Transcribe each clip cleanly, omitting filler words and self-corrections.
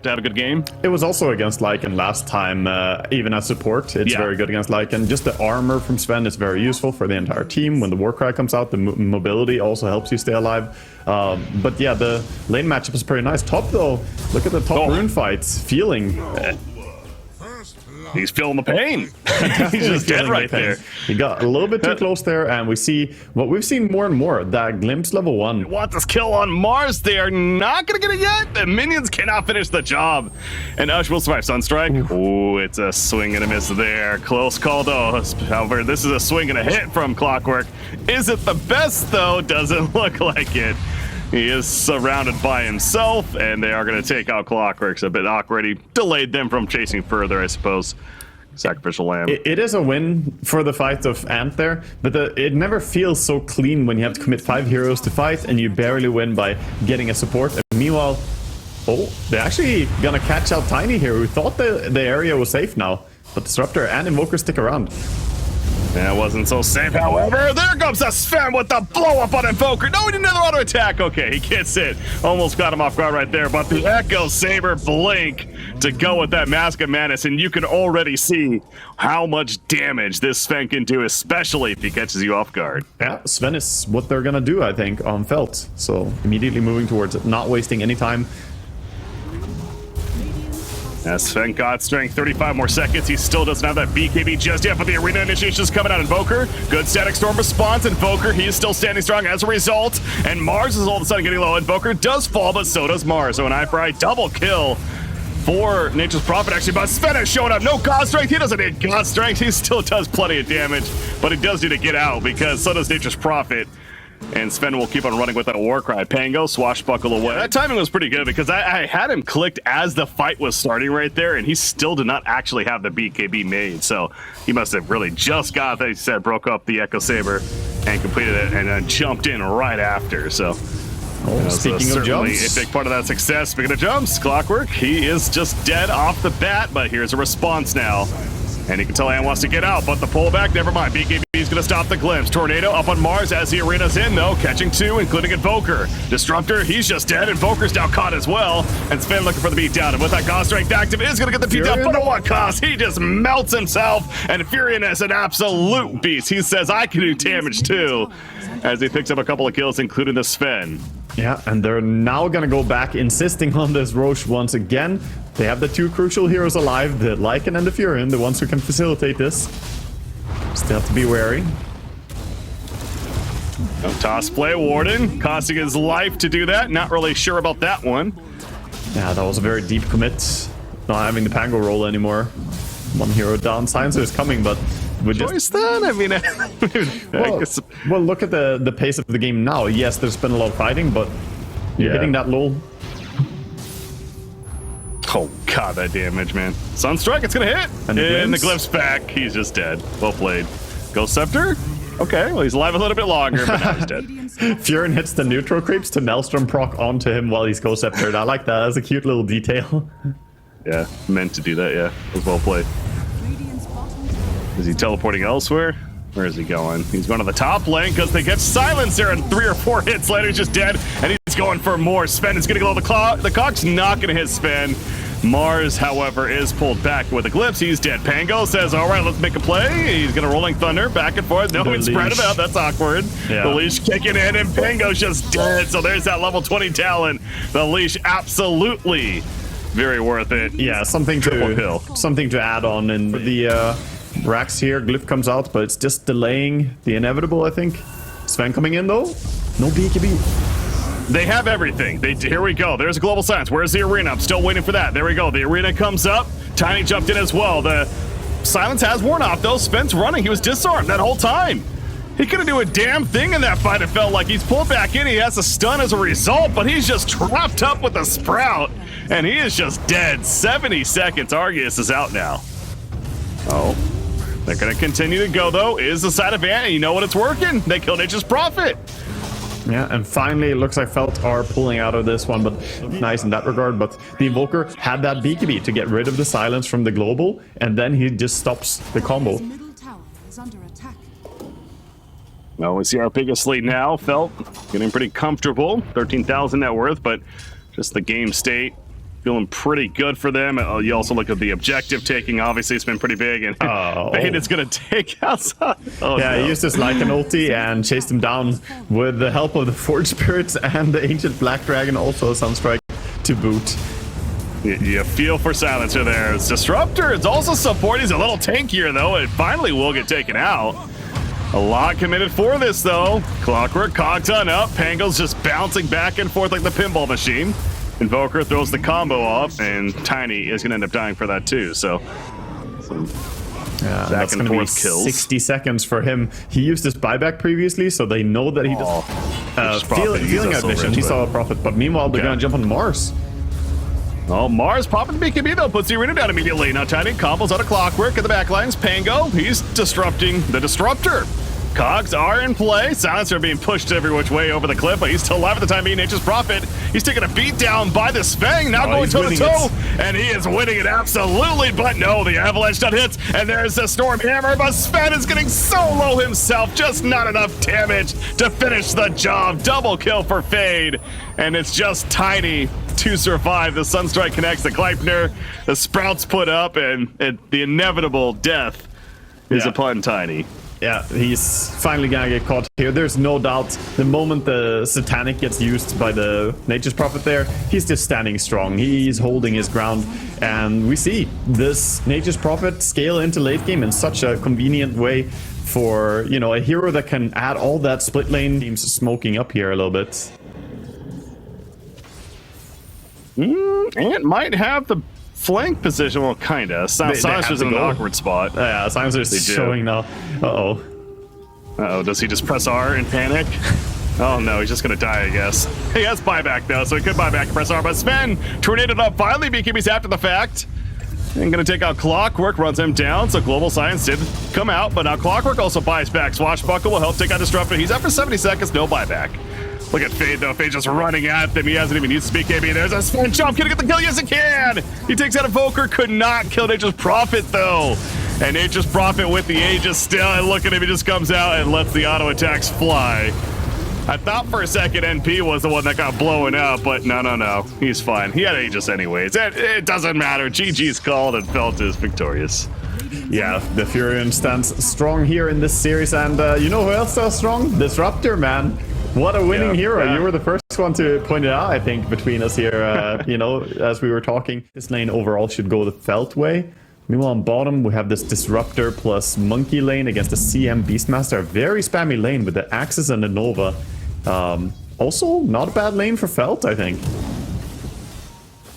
to have a good game. It was also against Lycan last time, even as support. It's very good against Lycan. Just the armor from Sven is very useful for the entire team. When the Warcry comes out, the mobility also helps you stay alive. But yeah, the lane matchup is pretty nice. Top though, look at the top rune fights. Feeling. He's feeling the pain. He's just dead right there. He got a little bit too close there, and we see what we've seen more and more, that glimpse level 1. Want this kill on Mars. They are not going to get it yet. The minions cannot finish the job. And Ush will survive Sunstrike. Ooh, it's a swing and a miss there. Close call, though. However, this is a swing and a hit from Clockwork. Is it the best, though? Doesn't look like it. He is surrounded by himself, and they are going to take out Clockwork. It's a bit awkward. He delayed them from chasing further, I suppose. Sacrificial lamb. It is a win for the fight of Ant there, but it never feels so clean when you have to commit 5 heroes to fight and you barely win by getting a support. And meanwhile, they're actually going to catch out Tiny here, who thought the area was safe now. But Disruptor and Invoker stick around. That wasn't so safe, however. There comes the Sven with the blow-up on Invoker. No, he did another auto-attack. Okay, he gets it. Almost got him off guard right there, but the Echo Saber blink to go with that Mask of Madness, and you can already see how much damage this Sven can do, especially if he catches you off guard. Yeah, Sven is what they're gonna do, I think, on Felt. So immediately moving towards it, not wasting any time. As Sven got strength, 35 more seconds. He still doesn't have that BKB just yet, but the arena initiation is coming out. Invoker, good static storm response. Invoker, he is still standing strong as a result. And Mars is all of a sudden getting low. Invoker does fall, but so does Mars. So an eye for eye double kill for Nature's Prophet, actually. But Sven is showing up. No God Strength. He doesn't need God Strength. He still does plenty of damage, but he does need to get out because so does Nature's Prophet. And Sven will keep on running with that Warcry. Pango, swashbuckle away. That timing was pretty good because I had him clicked as the fight was starting right there, and he still did not actually have the BKB made. So he must have really just got that. He said, broke up the Echo Saber and completed it, and then jumped in right after. So speaking of jumps, a big part of that success. Speaking of jumps, Clockwork, he is just dead off the bat, but here's a response now. And you can tell Ann wants to get out, but the pullback, never mind. BKB is going to stop the glimpse. Tornado up on Mars as the arena's in, though, catching 2, including Invoker. Disruptor, he's just dead. Invoker's now caught as well. And Sven looking for the beatdown. And with that God Strength active, is going to get the beatdown, but at what cost? He just melts himself. And Furion is an absolute beast. He says, I can do damage too, as he picks up a couple of kills, including the Sven. Yeah, and they're now gonna go back, insisting on this Roche once again. They have the 2 crucial heroes alive, the Lycan and the Furion, the ones who can facilitate this. Still have to be wary. No toss play, Warden, costing his life to do that. Not really sure about that one. Yeah, that was a very deep commit. Not having the Pango roll anymore. 1 hero down. Silencer is coming, but we just... then? I mean, well, look at the pace of the game now. Yes, there's been a lot of fighting, but you're hitting that lull. Oh god, that damage, man. Sunstrike, it's gonna hit. And the Glyph's back. He's just dead. Well played. Ghost Scepter? Okay, well, he's alive a little bit longer, but now he's dead. Furion hits the neutral creeps to Maelstrom proc onto him while he's Ghost Sceptered. I like that. That's a cute little detail. Yeah, meant to do that, yeah. It was well played. Is he teleporting elsewhere? Where is he going? He's going to the top lane because they get Silencer, and 3 or 4 hits later, he's just dead, and he's going for more. Sven is going to go the Cock's not going to hit Sven. Mars, however, is pulled back with a glimpse. He's dead. Pango says, all right, let's make a play. He's going to Rolling Thunder back and forth. No, it's spread him out. That's awkward. Yeah. The leash kicking in, and Pango's just dead. So there's that level 20 talent. The leash absolutely very worth it. Yeah, something to add on. And the Rax here, Glyph comes out, but it's just delaying the inevitable, I think. Sven coming in, though. No BKB. They have everything. Here we go. There's a global silence. Where's the arena? I'm still waiting for that. There we go. The arena comes up. Tiny jumped in as well. The silence has worn off, though. Sven's running. He was disarmed that whole time. He couldn't do a damn thing in that fight. It felt like he's pulled back in. He has a stun as a result, but he's just trapped up with a Sprout, and he is just dead. 70 seconds. Argus is out now. Oh. They're going to continue to go, though. Is the side of Ant. You know what? It's working. They killed Nature's Prophet. Yeah, and finally, it looks like Felt are pulling out of this one, but nice in that regard. But the Invoker had that BKB to get rid of the silence from the global, and then he just stops the combo. Well, we see our biggest lead now. Felt getting pretty comfortable. 13,000 net worth, but just the game state feeling pretty good for them. You also look at the objective taking. Obviously, it's been pretty big, and Fade is going to take outside. Oh, yeah, no. he used his Lycan ulti and chased him down with the help of the Forge Spirits and the Ancient Black Dragon, also a Sunstrike to boot. You feel for Silencer there. It's Disruptor. It's also support. He's a little tankier, though. It finally will get taken out. A lot committed for this, though. Clockwork, Cogton up. Pango's just bouncing back and forth like the pinball machine. Invoker throws the combo off, and Tiny is going to end up dying for that, too. So yeah, back and forth kills. 60 seconds for him. He used his buyback previously, so they know that he does. Feeling out vision, he saw a profit, but meanwhile, they're going to jump on Mars. Oh, Mars popping the BKB, though, puts the arena down immediately. Now Tiny combos out of Clockwork at the backlines. Pango, he's disrupting the Disruptor. Cogs are in play. Silencer being pushed every which way over the cliff, but he's still alive at the time being. Nature's Prophet. He's taking a beat down by the Spang, now going toe-to-toe, and he is winning it absolutely, but no, the Avalanche done hits, and there's the Storm Hammer, but Sven is getting so low himself, just not enough damage to finish the job. Double kill for Fade, and it's just Tiny to survive. The Sunstrike connects the Gleipnir, the Sprouts put up, and the inevitable death is upon Tiny. Yeah, he's finally gonna get caught here. There's no doubt the moment the Satanic gets used by the Nature's Prophet there, he's just standing strong. He's holding his ground. And we see this Nature's Prophet scale into late game in such a convenient way for, you know, a hero that can add all that split lane. Teams smoking up here a little bit. Ant might have the flank position, well, kinda. Silencer's in an awkward spot. Yeah, Silencer's showing now. Uh-oh, does he just press R in panic? Oh no, he's just gonna die, I guess. He has buyback though, so he could buy back and press R, but Sven tornadoed up finally, BKB's after the fact. And gonna take out Clockwork, runs him down, so Global Science did come out, but now Clockwork also buys back. Swashbuckle will help take out Disruptor. He's after 70 seconds, no buyback. Look at Fade, though. Fade just running at them. He hasn't even used his BKB. There's a Sven jump. Can he get the kill? Yes, he can! He takes out Evoker. Could not kill Nature's Prophet, though. And Nature's Prophet with the Aegis still. And look at him. He just comes out and lets the auto attacks fly. I thought for a second NP was the one that got blown up, but no. He's fine. He had Aegis anyways. It doesn't matter. GG's called and Felt is victorious. Yeah, the Furion stands strong here in this series. And you know who else stands strong? Disruptor, man. What a winning hero. Yeah. You were the first one to point it out, I think, between us here, you know, as we were talking. This lane overall should go the Felt way. Meanwhile, on bottom, we have this Disruptor plus Monkey lane against the CM Beastmaster. A very spammy lane with the Axis and the Nova. Also, not a bad lane for Felt, I think.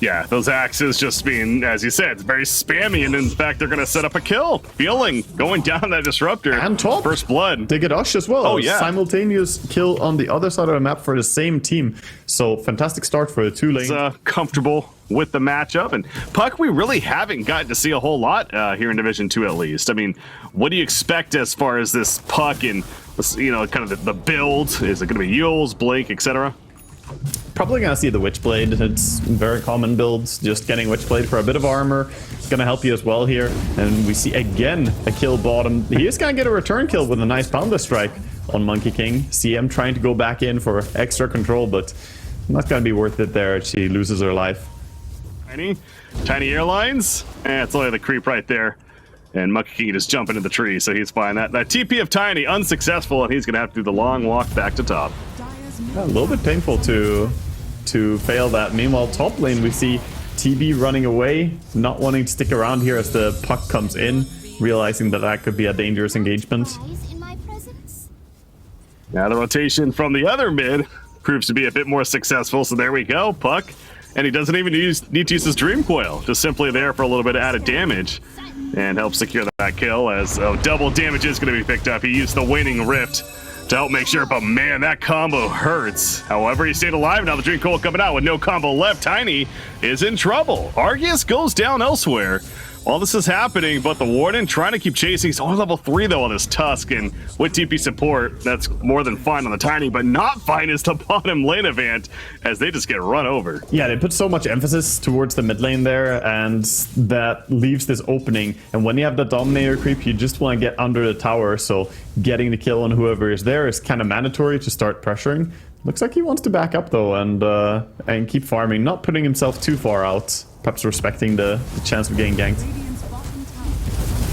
Yeah, those axes just being, as you said, it's very spammy, and in fact, they're going to set up a kill. Feeling going down that Disruptor. And top. First blood. They get Ush as well. Oh, yeah. Simultaneous kill on the other side of the map for the same team. So, fantastic start for the two lanes. Comfortable with the matchup. And Puck, we really haven't gotten to see a whole lot here in Division 2 at least. I mean, what do you expect as far as this Puck and, you know, kind of the build? Is it going to be Yules, Blake, etc.? Probably gonna see the Witchblade. It's very common builds. Just getting Witchblade for a bit of armor. It's gonna help you as well here. And we see again a kill bottom. He is gonna get a return kill with a nice Pounder Strike on Monkey King. CM trying to go back in for extra control, but not gonna be worth it there. She loses her life. Tiny Airlines. It's only the creep right there. And Monkey King just jump into the tree, so he's fine. That TP of Tiny unsuccessful, and he's gonna have to do the long walk back to top. Yeah, a little bit painful to fail that. Meanwhile, top lane, we see TB running away, not wanting to stick around here as the Puck comes in, realizing that that could be a dangerous engagement. Now the rotation from the other mid proves to be a bit more successful, so there we go, Puck. And he doesn't even need to use his Dream Coil, just simply there for a little bit of added damage. And help secure that kill as double damage is going to be picked up. He used the Waning Rift to help make sure, but man, that combo hurts. However, he stayed alive. Now the Dream Coil coming out with no combo left. Tiny is in trouble. Argus goes down elsewhere. All this is happening, but the Warden trying to keep chasing. He's only level 3 though on this Tusk, and with TP support, that's more than fine on the Tiny, but not fine is the bottom lane event as they just get run over. Yeah, they put so much emphasis towards the mid lane there, and that leaves this opening. And when you have the Dominator creep, you just want to get under the tower, so getting the kill on whoever is there is kind of mandatory to start pressuring. Looks like he wants to back up though and keep farming, not putting himself too far out. Perhaps respecting the chance of getting ganked.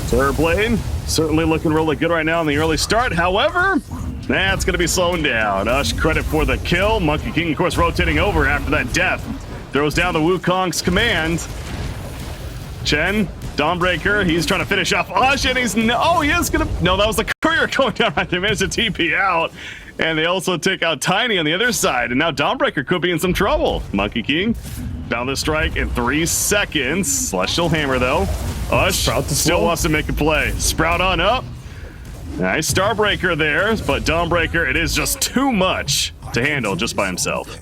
Third lane, certainly looking really good right now in the early start. However, that's going to be slowing down. Ush, credit for the kill. Monkey King, of course, rotating over after that death. Throws down the Wukong's command. Chen, Dawnbreaker, he's trying to finish off Ush, and he's... Oh, he is going to... No, that was the courier going down right. They managed to TP out. And they also take out Tiny on the other side. And now Dawnbreaker could be in some trouble. Monkey King found the strike in 3 seconds. Celestial Hammer, though. Ush still wants to make a play. Sprout on up. Nice Starbreaker there, but Dawnbreaker, it is just too much to handle just by himself.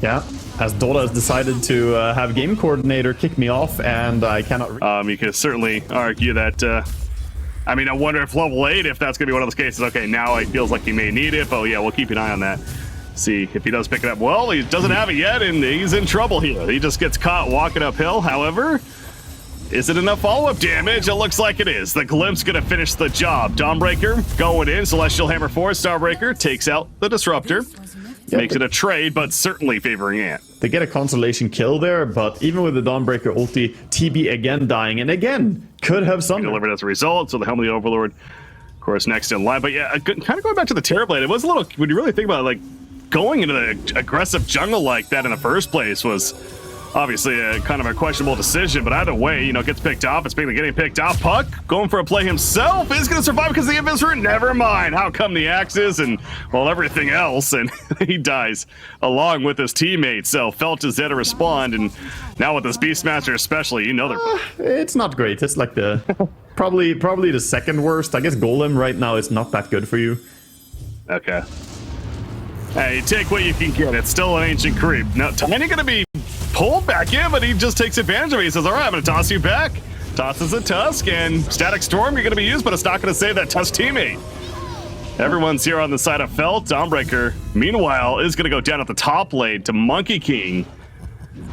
Yeah, as Dota has decided to have game coordinator kick me off, and I cannot... You could certainly argue that... I mean, I wonder if level 8, if that's going to be one of those cases. Okay, now it feels like he may need it, but yeah, we'll keep an eye on that. See if he does pick it up. Well, he doesn't have it yet, and he's in trouble here. He just gets caught walking uphill. However, is it enough follow-up damage? It looks like it is. The Glimpse going to finish the job. Dawnbreaker going in. Celestial Hammer 4. Starbreaker takes out the Disruptor. Makes it a trade, but certainly favoring Ant. They get a consolation kill there, but even with the Dawnbreaker ulti, TB again dying, and again, could have some delivered as a result, so the Helm of the Overlord, of course, next in line. But yeah, kind of going back to the Terrorblade, it was a little, when you really think about it, like, going into the aggressive jungle like that in the first place was obviously a kind of a questionable decision, but either way, you know, gets picked off. And speaking of getting picked off, Puck going for a play himself is going to survive because the Invisor, never mind. How come the axes and, well, everything else, and he dies along with his teammates. So Felt is there to respond, and now with this Beastmaster especially, you know they're... It's not great. It's like the probably the second worst. I guess Golem right now is not that good for you. Okay. Hey, take what you can get. It's still an ancient creep. Now, Tiny going to be pulled back in, but he just takes advantage of it. He says, all right, I'm going to toss you back. Tosses a Tusk, and Static Storm, you're going to be used, but it's not going to save that Tusk teammate. Everyone's here on the side of Felt. Dawnbreaker, meanwhile, is going to go down at the top lane to Monkey King.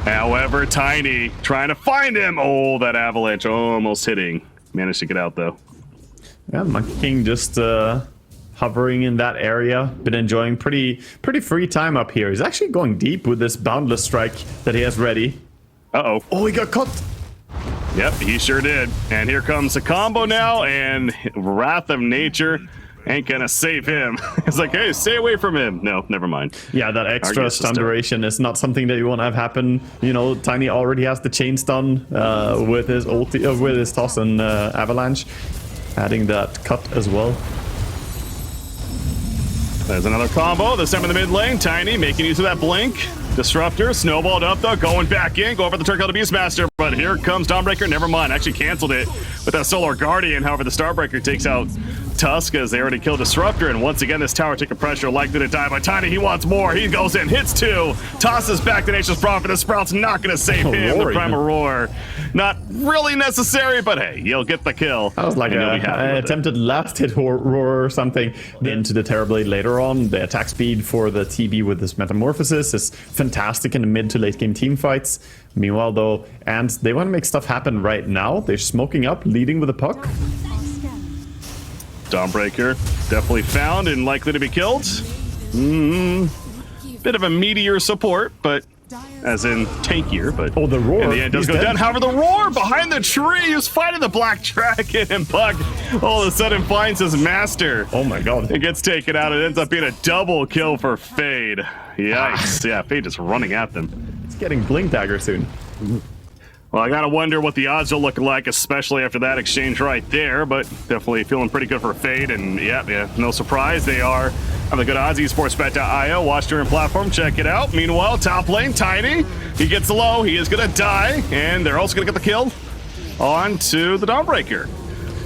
However, Tiny trying to find him. Oh, that avalanche almost hitting. Managed to get out, though. Yeah, Monkey King just hovering in that area. Been enjoying pretty free time up here. He's actually going deep with this Boundless Strike that he has ready. Uh-oh. Oh, he got caught. Yep, he sure did. And here comes a combo now, and Wrath of Nature ain't gonna save him. It's like, hey, stay away from him. No, never mind. Yeah, that extra stun duration is not something that you want to have happen. You know, Tiny already has the chain stun with his ulti, with his toss and avalanche, adding that cut as well. There's another combo, this time in the mid lane. Tiny making use of that blink. Disruptor, snowballed up though, going back in, going for the Turtle to Beastmaster, but here comes Dawnbreaker, never mind, actually canceled it with that Solar Guardian. However, the Starbreaker takes out Tusk as they already killed Disruptor, and once again this tower taking pressure, likely to die by Tiny. He wants more, he goes in, hits 2, tosses back the Nature's Prophet. The Sprout's not going to save him. The Primal Roar, not really necessary, but hey, you'll get the kill. That was like an attempted last hit roar or something. Into the Terrorblade later on. The attack speed for the TB with this Metamorphosis is fantastic in the mid to late game team fights. Meanwhile though, and they want to make stuff happen right now. They're smoking up, leading with a puck. Dawnbreaker definitely found and likely to be killed. Bit of a meteor support, but as in tankier, but the roar in the end does go down. However, the roar behind the tree, who's fighting the Black Dragon, and Puck all of a sudden finds his master. Oh my god. It gets taken out. It ends up being a double kill for Fade. Yikes. Yeah, Fade is running at them. It's getting Blink Dagger soon. Well, I gotta wonder what the odds will look like, especially after that exchange right there, but definitely feeling pretty good for Fade, and yeah, no surprise, they are on the good odds. esportsbet.io, watch during platform, check it out. Meanwhile, top lane, Tiny, he gets low, he is gonna die, and they're also gonna get the kill on to the Dawnbreaker.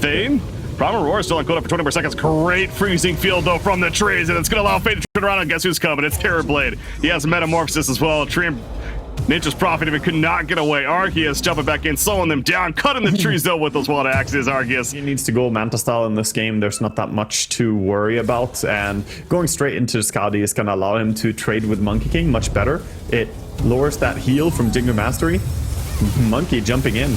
Fade, Primal Roar still on quota for 20 more seconds. Great freezing field, though, from the trees, and it's gonna allow Fade to turn around, and guess who's coming? It's Terrorblade. He has Metamorphosis as well. Nature's Prophet even could not get away. Arceus jumping back in, slowing them down, cutting the trees though with those wild axes. Arceus. He needs to go Manta style in this game. There's not that much to worry about, and going straight into Skadi is going to allow him to trade with Monkey King much better. It lowers that heal from Jingle Mastery. Monkey jumping in.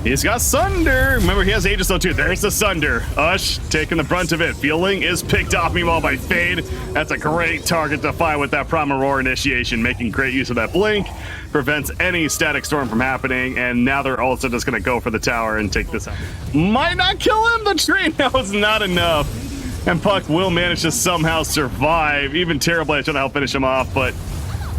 He's got Sunder. Remember, he has Aegis though too. There's the Sunder. Ush taking the brunt of it. Feeling is picked off meanwhile by Fade. That's a great target to find with that Primal Roar initiation, making great use of that blink. Prevents any static storm from happening, and now they're also just gonna go for the tower and take this out. Might not kill him. The train that was not enough. And Puck will manage to somehow survive. Even Terrorblade trying to help finish him off, but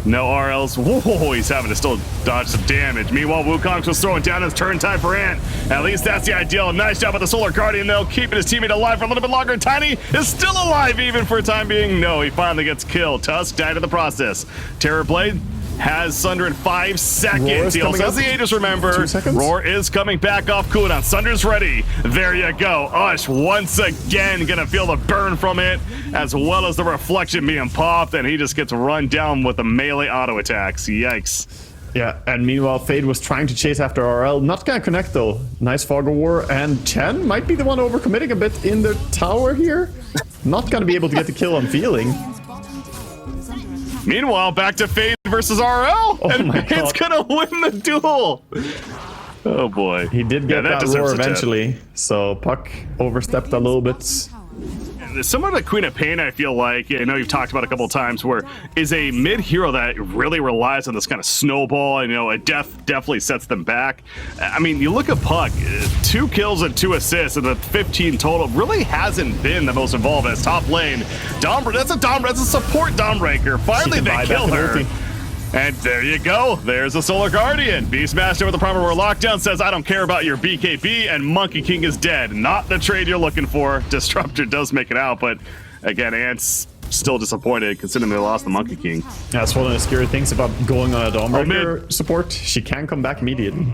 no RLs. Whoa, he's having to still dodge some damage. Meanwhile, Wukong's was throwing down his turn time for Ant. At least that's the ideal. Nice job with the Solar Guardian, though, keeping his teammate alive for a little bit longer. Tiny is still alive even for a time being. No, he finally gets killed. Tusk died in the process. Terrorblade has Sunder in 5 seconds. He also has the Aegis, remember. 2 seconds. Roar is coming back off cooldown. Sunder's ready. There you go. Ush once again gonna feel the burn from it, as well as the reflection being popped, and he just gets run down with the melee auto attacks. Yikes. Yeah, and meanwhile, Fade was trying to chase after RL. Not gonna connect though. Nice Fog of War, and Chen might be the one overcommitting a bit in the tower here. Not gonna be able to get the kill on Feeling. Meanwhile, back to Fade versus RL, and Fade's gonna win the duel. Oh boy. He did get that roar eventually, so Puck overstepped a little bit. Similar to Queen of Pain, I feel like, I know you've talked about a couple of times, where is a mid hero that really relies on this kind of snowball, and a death definitely sets them back. I mean, you look at Puck, 2 kills and 2 assists, and the 15 total really hasn't been the most involved as top lane. That's a support Dawnbreaker. Finally, they kill her. And there you go. There's the Solar Guardian. Beastmaster with the Primal Roar lockdown says, I don't care about your BKB, and Monkey King is dead. Not the trade you're looking for. Disruptor does make it out, but again, Ant's still disappointed considering they lost the Monkey King. That's one of the scary things about going on a Dawnbreaker support. She can come back immediately.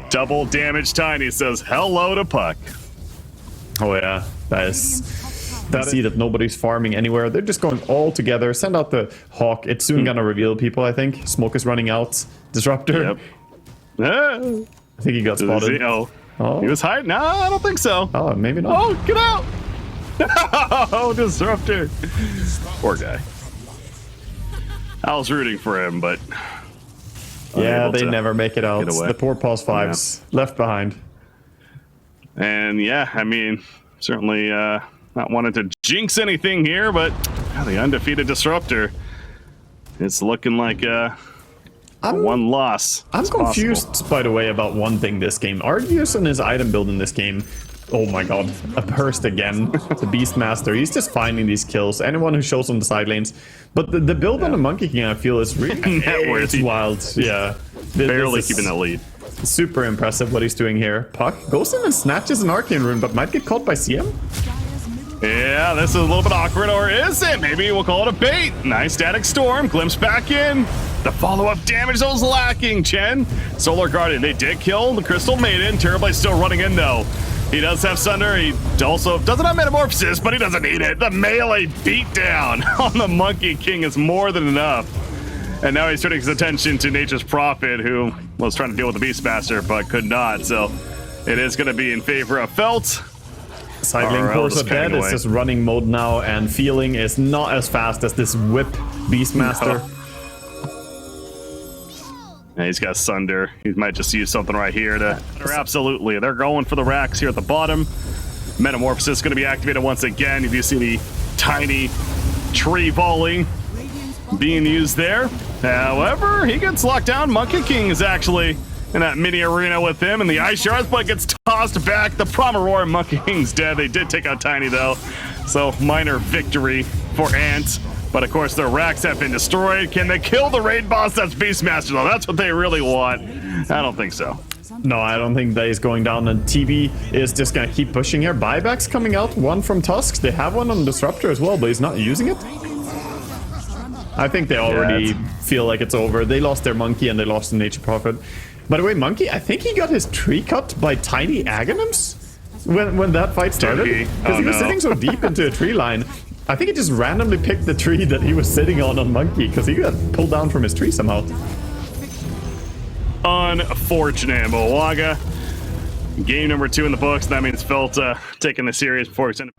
Double damage Tiny says hello to Puck. Oh yeah, that is... see that nobody's farming anywhere. They're just going all together. Send out the Hawk. It's soon gonna reveal people, I think. Smoke is running out. Disruptor. Yep. I think he got spotted. Oh. He was hiding? No, I don't think so. Oh, maybe not. Oh, get out! Oh, Disruptor. Poor guy. I was rooting for him, but... yeah, they never make it out. The poor Pulse 5s left behind. And yeah, I mean, certainly... not wanting to jinx anything here, but the undefeated Disruptor. It's looking like one loss. I'm confused, by the way, about one thing this game. Arceus and his item build in this game. Oh my god. Accursed again. The Beastmaster. He's just finding these kills. Anyone who shows on the side lanes. But the build on the Monkey King, I feel, is really it's wild. Yeah. Barely keeping that lead. Super impressive what he's doing here. Puck goes in and snatches an Arcane Rune, but might get caught by CM. Yeah, this is a little bit awkward, or is it? Maybe we'll call it a bait. Nice Static Storm, glimpse back in. The follow-up damage that was lacking, Chen. Solar Guardian, they did kill the Crystal Maiden. Terrorblade's still running in, though. He does have Sunder. He also doesn't have Metamorphosis, but he doesn't need it. The melee beatdown on the Monkey King is more than enough. And now he's turning his attention to Nature's Prophet, who was trying to deal with the Beastmaster, but could not. So it is going to be in favor of Felt. Side lane Corso dead. It's just running mode now, and Feeling is not as fast as this whip Beastmaster. No. Yeah, he's got Sunder. He might just use something right here to... Absolutely. They're going for the racks here at the bottom. Metamorphosis is going to be activated once again. You do see the tiny tree volley being used there. However, he gets locked down. Monkey King is actually in that mini arena with him, and the Ice Shards, but gets tossed back. The Primal Roar and Monkey King's dead. They did take out Tiny, though, so minor victory for Ant. But of course, their racks have been destroyed. Can they kill the raid boss? That's Beastmaster, though. That's what they really want. I don't think so. No, I don't think that is going down, and TV is just gonna keep pushing here. Buybacks coming out, one from Tusks. They have one on Disruptor as well, but he's not using it. I think they already feel like it's over. They lost their Monkey and they lost the Nature Prophet. By the way, Monkey, I think he got his tree cut by Tiny Aghanim's when that fight started. Because he was sitting so deep into a tree line. I think he just randomly picked the tree that he was sitting on Monkey, because he got pulled down from his tree somehow. Unfortunate, Mowaga. Game number 2 in the books. That means Felt taking the series before it's in.